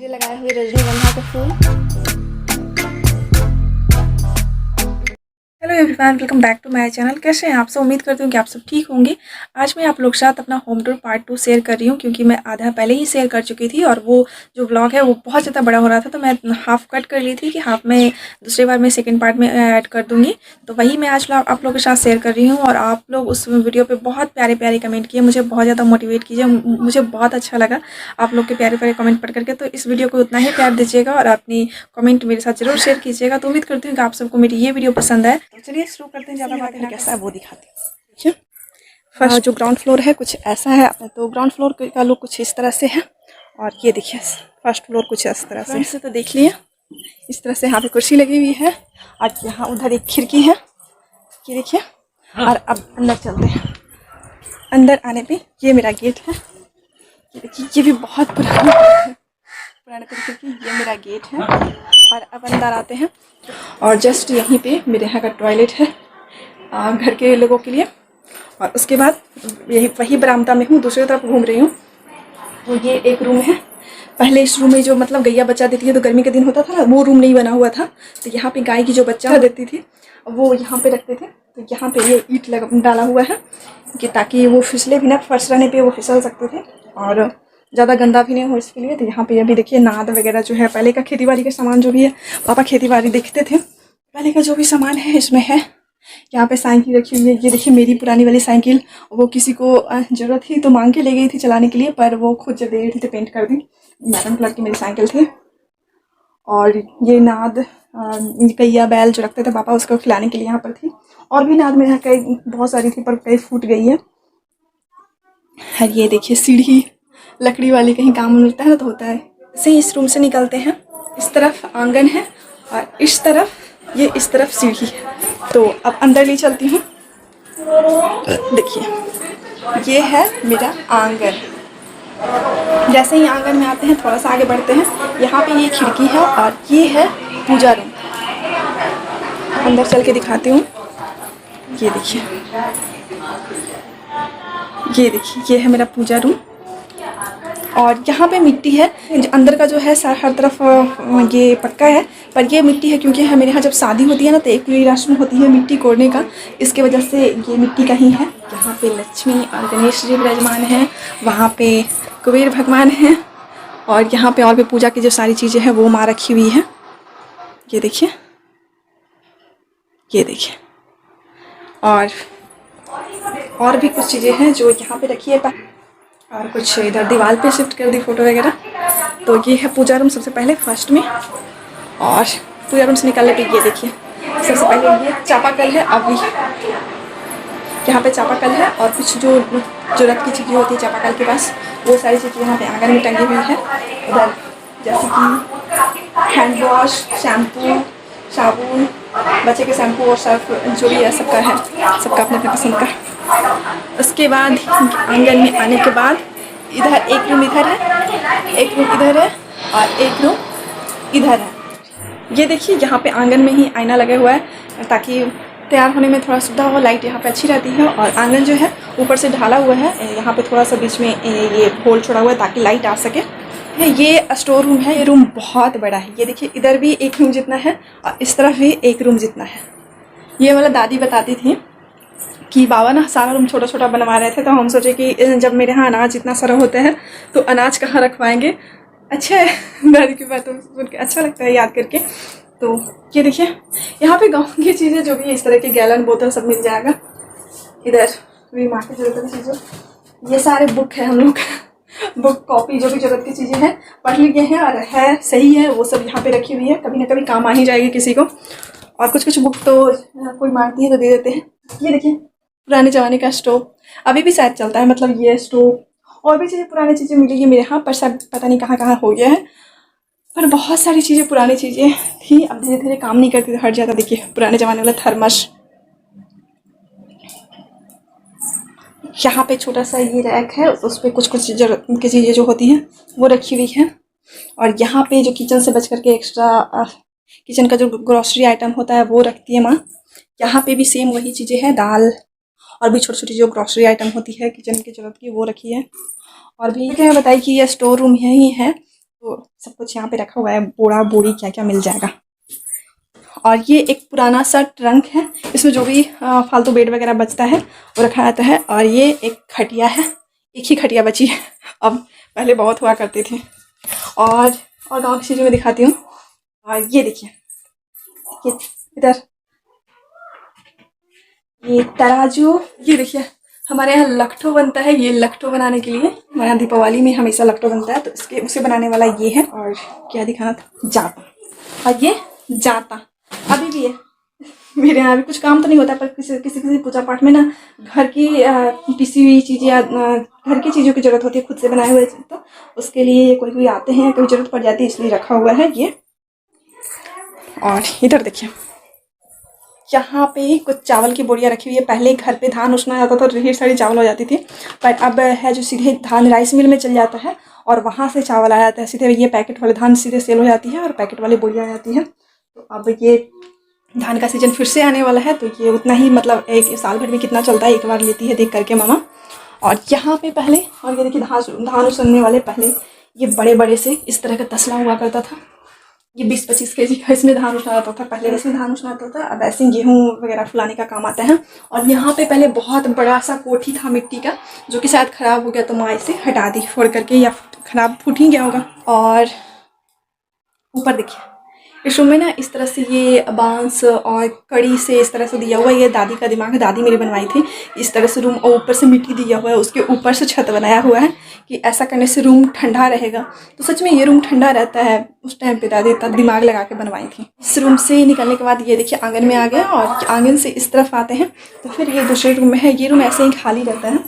लगाए हुए रजनीगंधा के फूल। Hello everyone, welcome back to my channel. कैसे हैं आप सब? उम्मीद करती हूँ कि आप सब ठीक होंगे। आज मैं आप लोग के साथ अपना होम टूर पार्ट 2 शेयर कर रही हूँ, क्योंकि मैं आधा पहले ही शेयर कर चुकी थी और वो जो ब्लॉग है वो बहुत ज़्यादा बड़ा हो रहा था, तो मैं हाफ कट कर ली थी कि हाफ में दूसरी बार मैं सेकंड पार्ट में ऐड कर दूँगी। तो वही मैं आज आप लोगों के साथ शेयर कर रही हूँ और आप लोग उस वीडियो पर बहुत प्यारे प्यारे कमेंट किए, मुझे बहुत ज़्यादा मोटिवेट कीजिए। मुझे बहुत अच्छा लगा आप लोग के प्यारे प्यारे कमेंट पढ़ करके। तो इस वीडियो को उतना ही प्यार दीजिएगा और अपनी कमेंट मेरे साथ जरूर शेयर कीजिएगा। तो उम्मीद करती हूँ कि आप सबको मेरी ये वीडियो पसंद आए। तो चलिए शुरू करते हैं। ज़्यादा बातें ना कैसा है वो दिखाती हूँ। देखिए, फर्स्ट जो ग्राउंड फ्लोर है कुछ ऐसा है। तो ग्राउंड फ्लोर का लुक कुछ इस तरह से है और ये देखिए फर्स्ट फ्लोर कुछ इस तरह से तो देख लिए इस तरह से। यहाँ पे कुर्सी लगी हुई है और यहाँ उधर एक खिड़की है, ये देखिए। और अब अंदर चलते हैं। अंदर आने पे ये मेरा गेट है, ये देखिए। ये भी बहुत पुराने तरीके की ये मेरा गेट है। और अब अंदर आते हैं और जस्ट यहीं पे मेरे यहाँ का टॉयलेट है घर के लोगों के लिए। और उसके बाद यही वही बरामदा में हूँ, दूसरी तरफ घूम रही हूँ। तो ये एक रूम है। पहले इस रूम में जो मतलब गैया बच्चा देती है, तो गर्मी के दिन होता था ना, वो रूम नहीं बना हुआ था। तो यहाँ पे गाय की जो बच्चा देती थी वो यहाँ पे रखते थे। तो यहाँ पे ये ईंट डाला हुआ है कि ताकि वो फिसले भी ना, फर्श रहने पे वो फिसल सकते थे और ज़्यादा गंदा भी नहीं हो इसके लिए। तो यहाँ पे अभी देखिए नाद वगैरह जो है, पहले का खेती बाड़ी का सामान जो भी है, पापा खेती बाड़ी देखते थे, पहले का जो भी सामान है इसमें है। यहाँ पे साइकिल रखी हुई है, ये देखिए मेरी पुरानी वाली साइकिल। वो किसी को ज़रूरत थी तो मांग के ले गई थी चलाने के लिए, पर वो खुद जब दे रही थी तो पेंट कर दी। मैरून कलर की मेरी साइकिल थी। और ये नाद गैया बैल जो रखते थे पापा, उसको खिलाने के लिए यहाँ पर थी। और भी नाद मेरे यहाँ कई बहुत सारी थी, पर कई फूट गई है। और ये देखिए सीढ़ी लकड़ी वाली, कहीं काम मिलता है तो होता है। से इस रूम से निकलते हैं, इस तरफ आंगन है और इस तरफ सीढ़ी है। तो अब अंदर ले चलती हूँ। देखिए ये है मेरा आंगन। जैसे ही आंगन में आते हैं, थोड़ा सा आगे बढ़ते हैं, यहाँ पे ये खिड़की है और ये है पूजा रूम। अंदर चल के दिखाती हूँ। ये देखिए, ये है मेरा पूजा रूम। और यहाँ पे मिट्टी है, अंदर का जो है हर तरफ ये पक्का है, पर ये मिट्टी है क्योंकि मेरे यहाँ जब शादी होती है ना, तो एक पूरी रस्म होती है मिट्टी कोड़ने का, इसके वजह से ये मिट्टी का ही है। यहाँ पे लक्ष्मी और गणेश जी विराजमान हैं, वहाँ पे कुबेर भगवान हैं और यहाँ पे और भी पूजा की जो सारी चीज़ें हैं वो माँ रखी हुई है। ये देखिए, ये देखिए। और भी कुछ चीज़ें हैं जो यहाँ पे रखी है, और कुछ इधर दीवार पे शिफ्ट कर दी फोटो वगैरह। तो ये है पूजा रूम सबसे पहले फर्स्ट में। और पूजा रूम से निकलने पे ये देखिए, सबसे पहले ये चापाकल है। अभी यहाँ पे चापाकल है और कुछ जो जरूरत की चीज़ें होती है चापाकल के पास, वो सारी चीज़ें यहाँ पे आंगन में टंगी हुई है। उधर जैसे कि हैंड वॉश, शैम्पू, साबुन, बच्चे के शैम्पू और सर्फ जो भी है सबका है, सबका अपने अपने पसंद का। उसके बाद आंगन में आने के बाद इधर एक रूम इधर है, एक रूम इधर है और एक रूम इधर है। ये देखिए, यहाँ पे आंगन में ही आईना लगा हुआ है ताकि तैयार होने में थोड़ा सुविधा हो। लाइट यहाँ पे अच्छी रहती है और आंगन जो है ऊपर से ढाला हुआ है, यहाँ पे थोड़ा सा बीच में ये होल छोड़ा हुआ है ताकि लाइट आ सके। ये स्टोर रूम है। ये रूम बहुत बड़ा है। ये देखिए, इधर भी एक रूम जितना है और इस तरफ भी एक रूम जितना है। ये वाला दादी बताती थी कि बाबा ना सारा रूम छोटा छोटा बनवा रहे थे, तो हम सोचे कि जब मेरे यहाँ अनाज इतना सारा होता है तो अनाज कहाँ रखवाएंगे। अच्छा है, दादी की बातों सुन के अच्छा लगता है याद करके। तो ये देखिए, यहाँ पे गाँव की चीज़ें जो भी इस तरह के गैलन बोतल सब मिल जाएगा। इधर भी माँ की जरूरत की चीज़ें, ये सारे बुक है हम लोग बुक कॉपी जो भी जरूरत की चीज़ें हैं पढ़ लिए हैं और है सही है, वो सब यहाँ पे रखी हुई है, कभी ना कभी काम आ ही जाएगी किसी को। और कुछ कुछ बुक तो कोई मांगती है तो दे देते हैं। ये देखिए, पुराने ज़माने का स्टोव अभी भी शायद चलता है, मतलब ये स्टोव। और भी चीज़ें पुरानी चीज़ें मिलेगी मेरे यहाँ पर, सब पता नहीं कहाँ कहाँ हो गया है, पर बहुत सारी चीज़ें पुरानी चीज़ें थी, अब धीरे धीरे काम नहीं करती तो हट जाता। देखिए पुराने ज़माने वाला थर्मस। यहाँ पे छोटा सा ये रैक है, उस पर कुछ कुछ जरूरत की चीज़ें जो होती हैं वो रखी हुई है। और यहाँ पे जो किचन से बच करके एक्स्ट्रा किचन का जो ग्रोसरी आइटम होता है वो रखती है माँ। यहाँ पे भी सेम वही चीज़ें हैं, दाल और भी छोटी छोटी जो ग्रोसरी आइटम होती है किचन की जरूरत की वो रखी है। और भी क्या बताइए कि ये स्टोर रूम यही है। तो सब कुछ यहाँ पे रखा हुआ है, बोरा बोरी क्या क्या मिल जाएगा। और ये एक पुराना सा ट्रंक है, इसमें जो भी फालतू बेड वगैरह बचता है वो रखा जाता है। और ये एक खटिया है, एक ही खटिया बची है, अब पहले बहुत हुआ करती थी। और गाँव की चीज़ें मैं दिखाती हूँ। और ये देखिए, ये इधर ये तराजू, ये देखिए हमारे यहाँ लखटो बनता है। ये लखटो बनाने के लिए हमारे यहाँ दीपावली में हमेशा लखटो बनता है, तो इसके उसे बनाने वाला ये है। और क्या दिखाना था, जाता। और ये जाता अभी भी है मेरे यहाँ। अभी कुछ काम तो नहीं होता, पर किसी पूजा पाठ में ना घर की पिसी हुई चीज़ें या घर की चीज़ों की ज़रूरत होती है, खुद से बनाए हुए, तो उसके लिए कोई आते हैं, कोई ज़रूरत पड़ जाती है, इसलिए रखा हुआ है ये। और इधर देखिए, यहाँ पे कुछ चावल की बोरियाँ रखी हुई है। पहले घर पे धान उसना जाता था तो ढेर सारी चावल हो जाती थी, पर अब है जो सीधे धान राइस मिल में चल जाता है और वहाँ से चावल आ जाता है सीधे। ये पैकेट वाले धान सीधे सेल हो जाती है और पैकेट वाली बोरियाँ आ जाती है। तो अब ये धान का सीजन फिर से आने वाला है, तो ये उतना ही, मतलब एक साल भर में कितना चलता है एक बार लेती है देख करके मामा। और यहाँ पे पहले, और ये देखिए धान उसनने वाले, पहले ये बड़े बड़े से इस तरह का तसला हुआ करता था। ये 20-25 केजी का इसमें धान उछना जाता था, पहले इसमें धान उछना जाता था। अब ऐसे गेहूँ वगैरह फुलाने का काम आता है। और यहाँ पे पहले बहुत बड़ा सा कोठी था मिट्टी का, जो कि शायद ख़राब हो गया, तो माँ इसे हटा दी फोड़ करके, या ख़राब फूट ही गया होगा। और ऊपर देखिए, इस रूम में ना इस तरह से ये बांस और कड़ी से इस तरह से दिया हुआ है। ये दादी का दिमाग है, दादी मेरी बनवाई थी इस तरह से रूम, और ऊपर से मिट्टी दिया हुआ है, उसके ऊपर से छत बनाया हुआ है कि ऐसा करने से रूम ठंडा रहेगा। तो सच में ये रूम ठंडा रहता है। उस टाइम पे दादी तब दिमाग लगा के बनवाई थी। इस रूम से निकलने के बाद ये देखिए आंगन में आ गया, और आंगन से इस तरफ आते हैं तो फिर ये दूसरे रूम में है। ये रूम ऐसे ही खाली रहता है।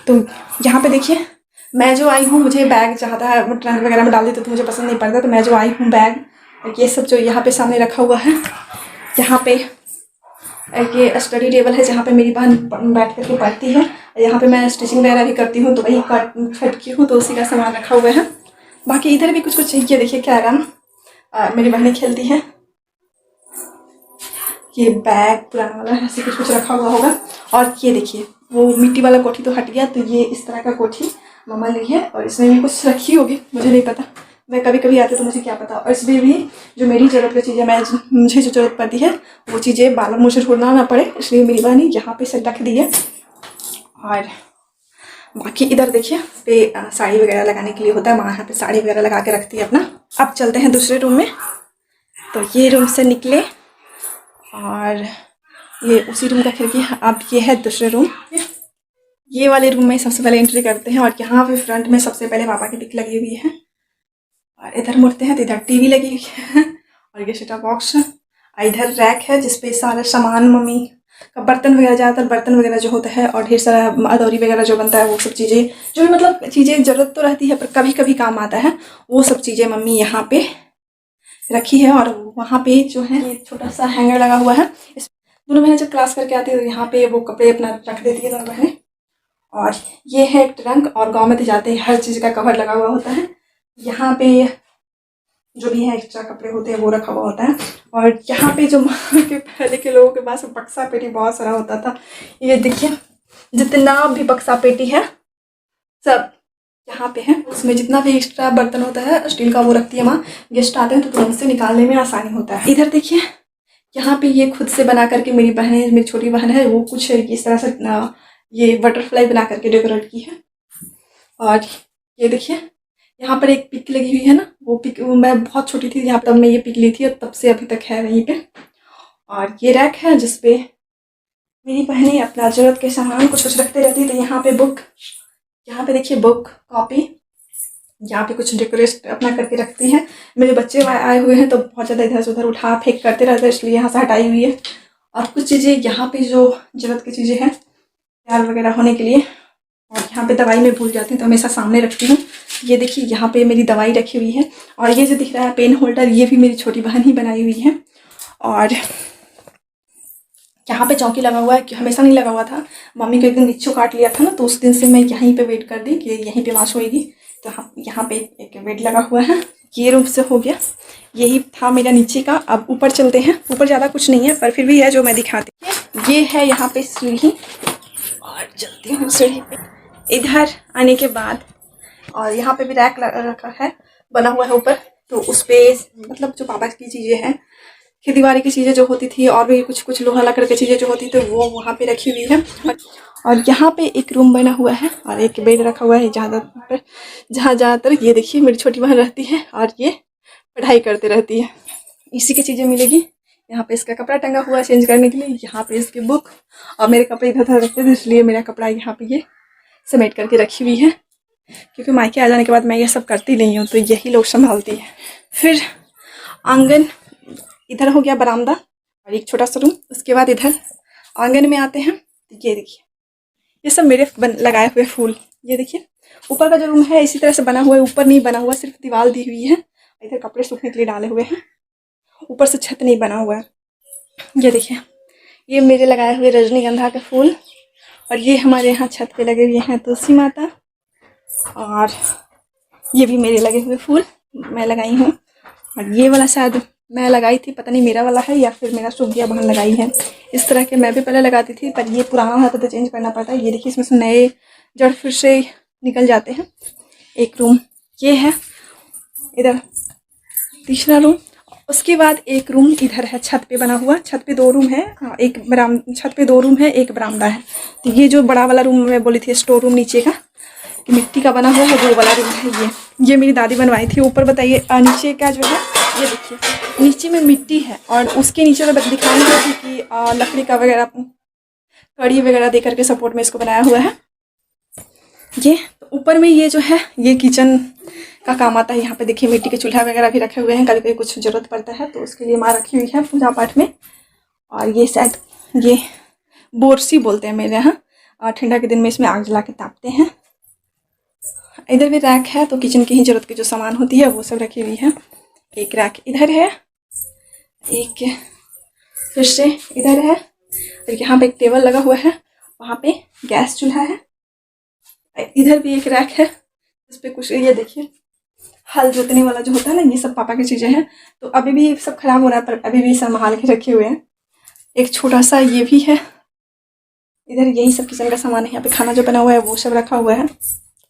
तो यहाँ पे देखिए, मैं जो आई हूँ, मुझे बैग चाहता है ट्रंक वगैरह में डाल देते तो मुझे पसंद नहीं पड़ता, तो मैं जो आई हूँ बैग, ये सब जो यहाँ पे सामने रखा हुआ है। यहाँ पे ये स्टडी टेबल है जहाँ पे मेरी बहन बैठ करके पढ़ती है। यहाँ पे मैं स्टिचिंग वगैरह भी करती हूँ, तो वही खटकी हूँ, तो उसी का सामान रखा हुआ है। बाकी इधर भी कुछ ये देखिए कैरम मेरी बहनें खेलती है। ये बैग पुराना वाला ऐसे कुछ रखा हुआ होगा। और ये देखिए, वो मिट्टी वाला कोठी तो हट गया, तो ये इस तरह का कोठी मम्मा ली है, और इसमें भी कुछ रखी होगी, मुझे नहीं पता, मैं कभी कभी आती तो मुझे क्या पता। और इसमें भी जो मेरी ज़रूरत की चीज़ें, मुझे जो ज़रूरत पड़ती है वो चीज़ें बार बार मुझे ढूंढना ना पड़े, इसलिए मेरी बहन यहाँ पे से रख दी है। और बाकी इधर देखिए पे साड़ी वगैरह लगाने के लिए होता है, माँ यहाँ पे साड़ी वगैरह लगा के रखती है अपना। अब चलते हैं दूसरे रूम में। तो ये रूम से निकले और ये उसी रूम का खिड़की। अब ये है दूसरे रूम। ये वाले रूम में सबसे पहले एंट्री करते हैं, और यहाँ पे फ्रंट में सबसे पहले पापा की पिक लगी हुई है। और इधर मुड़ते हैं तो इधर टीवी लगी हुई है, और ये सेटअप बॉक्स है। इधर रैक है जिसपे सारा सामान, मम्मी का बर्तन वगैरह, ज़्यादातर बर्तन वगैरह जो होता है, और ढेर सारा अदौरी वगैरह जो बनता है, वो सब चीज़ें, जो भी मतलब चीज़ें ज़रूरत तो रहती है पर कभी कभी काम आता है, वो सब चीज़ें मम्मी यहाँ पे रखी है। और वहाँ पे जो है ये छोटा सा हैंगर लगा हुआ है। इस दोनों बहनें जब क्लास करके आती है तो यहाँ पे वो कपड़े अपना रख देती है दोनों बहनें। और ये है एक ट्रंक, और गांव में तो जाते हैं हर चीज़ का कवर लगा हुआ होता है। यहाँ पे जो भी है एक्स्ट्रा कपड़े होते हैं वो रखा हुआ होता है। और यहाँ पे जो के पहले के लोगों के पास बक्सा पेटी बहुत सारा होता था। ये देखिए, जितना भी बक्सा पेटी है सब यहाँ पे है। उसमें जितना भी एक्स्ट्रा बर्तन होता है स्टील का वो रखती है माँ। गेस्ट आते हैं तो तुरंत से निकालने में आसानी होता है। इधर देखिए, यहाँ पे ये खुद से बना करके मेरी बहन है, मेरी छोटी बहन है, वो कुछ इस तरह से ये बटरफ्लाई बना करके डेकोरेट की है। और ये देखिए, यहाँ पर एक पिक लगी हुई है ना, वो पिक मैं बहुत छोटी थी यहाँ तब मैं ये पिक ली थी, और तब से अभी तक है वहीं पे। और ये रैक है जिसपे मेरी बहनें अपना ज़रूरत के सामान कुछ कुछ रखते रहती है। तो यहाँ पे बुक, यहाँ पे देखिए बुक, कॉपी, यहाँ पे कुछ डेकोरेट अपना करके रखती हैं। मेरे बच्चे आए हुए हैं तो बहुत ज़्यादा इधर से उधर उठा फेंक करते रहते हैं, इसलिए यहाँ से हटाई हुई है। और कुछ चीज़ें यहाँ पे जो ज़रूरत की चीज़ें हैं तैयार वगैरह होने के लिए। और यहाँ पे दवाई मैं भूल जाती हूँ तो हमेशा सामने रखती हूँ। ये देखिए, यहाँ पे मेरी दवाई रखी हुई है। और ये जो दिख रहा है पेन होल्डर, ये भी मेरी छोटी बहन ही बनाई हुई है। और यहाँ पे चौकी लगा हुआ है, कि हमेशा नहीं लगा हुआ था, मम्मी को एक दिन इच्छू काट लिया था ना, तो उस दिन से मैं यहीं पे वेट कर दी कि यहीं पे माँ सोएगी। तो यहाँ पे एक बेड लगा हुआ है। ये रूम से हो गया, यही था मेरा नीचे का। अब ऊपर चलते हैं। ऊपर ज़्यादा कुछ नहीं है पर फिर भी है जो मैं दिखाती हूँ। ये है यहाँ पे सीढ़ी, और चलती हूँ सीढ़ी पे। इधर आने के बाद और यहाँ पे भी रैक रखा है, बना हुआ है ऊपर। तो उस पे मतलब जो पापा की चीज़ें हैं, खेती की चीज़ें जो होती थी, और भी कुछ कुछ लोहा लकड़ की चीज़ें जो होती थी वो वहाँ पे रखी हुई है। और यहाँ पे एक रूम बना हुआ है और एक बेड रखा हुआ है जहाँ ज़्यादातर ये देखिए मेरी छोटी बहन रहती है और ये पढ़ाई करते रहती है। इसी की चीज़ें मिलेगी। यहाँ पे इसका कपड़ा टंगा हुआ है चेंज करने के लिए, यहाँ पे इसकी बुक, और मेरे कपड़े इधर उधर रखते थे इसलिए मेरा कपड़ा यहाँ पे ये समेट करके रखी हुई है, क्योंकि मायके आ जाने के बाद मैं ये सब करती नहीं हूँ, तो यही लोग संभालती है। फिर आंगन, इधर हो गया बरामदा और एक छोटा सा रूम। उसके बाद इधर आंगन में आते हैं, तो ये देखिए ये सब मेरे लगाए हुए फूल। ये देखिए ऊपर का जो रूम है इसी तरह से बना हुआ है, ऊपर नहीं बना हुआ, सिर्फ दीवार दी हुई है। इधर कपड़े सूखने के लिए डाले हुए हैं, ऊपर से छत नहीं बना हुआ है। ये देखिए ये मेरे लगाए हुए रजनीगंधा के फूल, और ये हमारे यहाँ छत पे लगे हुए हैं तुलसी माता, और ये भी मेरे लगे हुए फूल मैं लगाई हूँ। और ये वाला शायद मैं लगाई थी, पता नहीं मेरा वाला है या फिर मेरा सूख गया बहन लगाई है। इस तरह के मैं भी पहले लगाती थी, पर ये पुराना होता तो चेंज करना पड़ता है। ये देखिए इसमें से नए जड़ फिर से निकल जाते हैं। एक रूम ये है, इधर तीसरा रूम। उसके बाद एक रूम इधर है छत पे बना हुआ, छत पे 2 रूम है, छत पे 2 रूम है, एक बरामदा है। तो ये जो बड़ा वाला रूम मैं बोली थी स्टोर रूम नीचे का, कि मिट्टी का बना हुआ है, वो वाला रूम है। ये मेरी दादी बनवाई थी। ऊपर बताइए नीचे का जो है ये देखिए नीचे में मिट्टी है, और उसके नीचे तो दिखाई थी कि लकड़ी का वगैरह कड़ी वगैरह दे करके सपोर्ट में इसको बनाया हुआ है। ये तो ऊपर में ये जो है ये किचन का काम आता है। यहाँ पे देखिए मिट्टी के चूल्हा वगैरह भी रखे हुए हैं, कभी कभी कुछ ज़रूरत पड़ता है तो उसके लिए माँ रखी हुई है पूजा पाठ में। और ये शायद ये बोरसी बोलते हैं मेरे यहाँ, और ठंडा के दिन में इसमें आग जला के तापते हैं। इधर भी रैक है, तो किचन की ही ज़रूरत की जो सामान होती है वो सब रखी हुई है। एक रैक इधर है, एक फिर से इधर है, और यहाँ पे एक टेबल लगा हुआ है, वहाँ पे गैस चूल्हा है। इधर भी एक रैक है, इस पे कुछ ये देखिए हल जोतने वाला जो होता है ना, ये सब पापा की चीज़ें हैं। तो अभी भी सब खराब हो रहा है, पर अभी भी संभाल के रखे हुए हैं। एक छोटा सा ये भी है, इधर यही सब किचन का सामान है। यहाँ पे खाना जो बना हुआ है वो सब रखा हुआ है,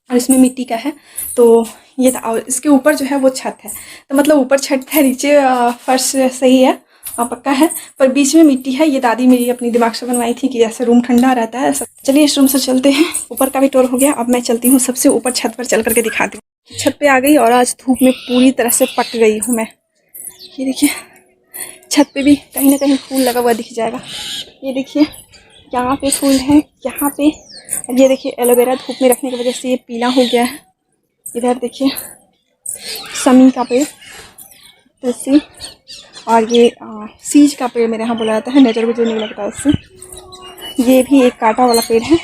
और इसमें मिट्टी का है। तो ये और इसके ऊपर जो है वो छत है, तो मतलब ऊपर छत है, नीचे फर्श सही है, पक्का है, पर बीच में मिट्टी है। ये दादी मेरी अपनी दिमाग से बनवाई थी कि ऐसे रूम ठंडा रहता है। चलिए इस रूम से चलते हैं, ऊपर का भी टूर हो गया। अब मैं चलती हूँ सबसे ऊपर छत पर, चल करके दिखाती हूँ। छत पे आ गई और आज धूप में पूरी तरह से पक गई हूँ मैं। ये देखिए छत पे भी कहीं ना कहीं फूल लगा हुआ दिख जाएगा। ये देखिए यहाँ पे फूल है, यहाँ पे ये देखिए एलोवेरा धूप में रखने की वजह से ये पीला हो गया है। इधर देखिए समी का पेड़, तुलसी, और ये सीज का पेड़ मेरे यहाँ बोला जाता है, नज़र भी नहीं लगता उससे। ये भी एक कांटा वाला पेड़ है।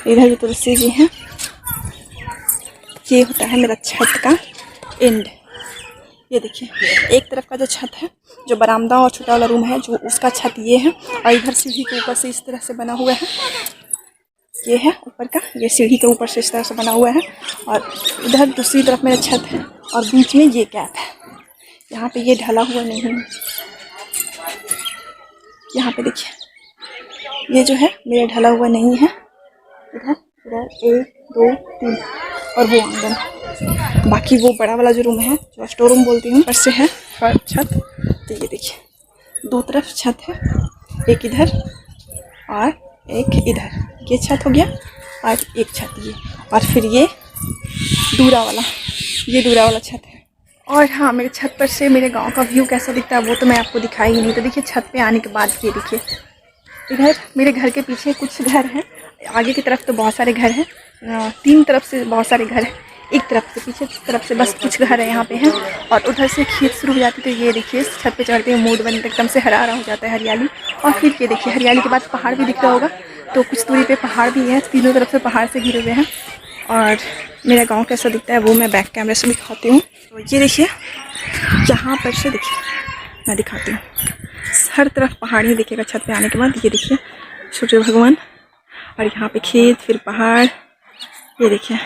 इधर भी तुलसी जी हैं। ये होता है मेरा छत का एंड। ये देखिए एक तरफ का जो छत है, जो बरामदा और छोटा वाला रूम है, जो उसका छत ये है, और इधर सीढ़ी के ऊपर से इस तरह से बना हुआ है। ये है ऊपर का, ये सीढ़ी के ऊपर से इस तरह से बना हुआ है, और इधर दूसरी तरफ मेरा छत है, और बीच में ये गैप है। यहाँ पे ये ढला हुआ नहीं है। यहाँ पे देखिए ये जो है मेरा ढला हुआ नहीं है। इधर इधर 1 2 3, और वो आंगन। बाकी वो बड़ा वाला जो रूम है, जो स्टोर रूम बोलती हूँ, उससे है छत। तो ये देखिए 2 तरफ छत है, एक इधर और एक इधर। ये छत हो गया, और एक छत ये, और फिर ये दूरा वाला छत है। और हाँ, मेरे छत पर से मेरे गांव का व्यू कैसा दिखता है वो तो मैं आपको दिखाई ही नहीं। तो देखिए छत पे आने के बाद ये देखिए इधर मेरे घर के पीछे कुछ घर हैं, आगे की तरफ तो बहुत सारे घर हैं, 3 तरफ से बहुत सारे घर हैं, एक तरफ से पीछे तरफ से बस कुछ घर है यहाँ पे हैं, और उधर से खेत शुरू हो जाती है। तो ये देखिए छत पे चढ़ते हैं, मूड बन एकदम से हरा हरा हो जाता है, हरियाली। और फिर ये देखिए हरियाली के बाद पहाड़ भी दिख रहा होगा, तो कुछ दूरी पे पहाड़ भी है, तीनों तरफ से पहाड़ से घिरे हुए हैं। और मेरा गांव कैसा दिखता है वो मैं बैक कैमरे से दिखाती हूँ। तो ये देखिए यहाँ पर से देखिए मैं दिखाती हूँ, हर तरफ पहाड़ ही दिखेगा छत पे आने के बाद। ये देखिए सूर्य भगवान, और यहाँ पे खेत, फिर पहाड़। ये देखिए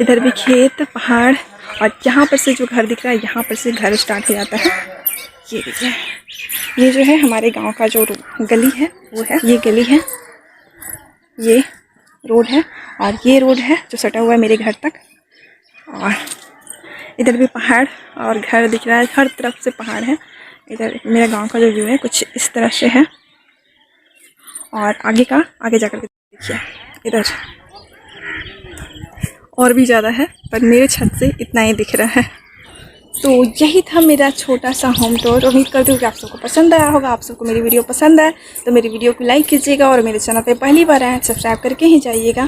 इधर भी खेत, पहाड़, और यहाँ पर से जो घर दिख रहा है यहाँ पर से घर स्टार्ट हो जाता है। ये देखिए ये जो है हमारे गांव का जो गली है वो है, ये गली है, ये रोड है, और ये रोड है जो सटा हुआ है मेरे घर तक। और इधर भी पहाड़ और घर दिख रहा है, हर तरफ से पहाड़ है। इधर मेरा गांव का जो व्यू है कुछ इस तरह से है। और आगे जाकर के देखिए, इधर और भी ज़्यादा है, पर मेरे छत से इतना ही दिख रहा है। तो यही था मेरा छोटा सा होम टूर। उम्मीद करती हूँ कि आप सबको पसंद आया होगा। आप सबको मेरी वीडियो पसंद आए तो मेरी वीडियो को लाइक कीजिएगा, और मेरे चैनल पे पहली बार आए सब्सक्राइब करके ही जाइएगा।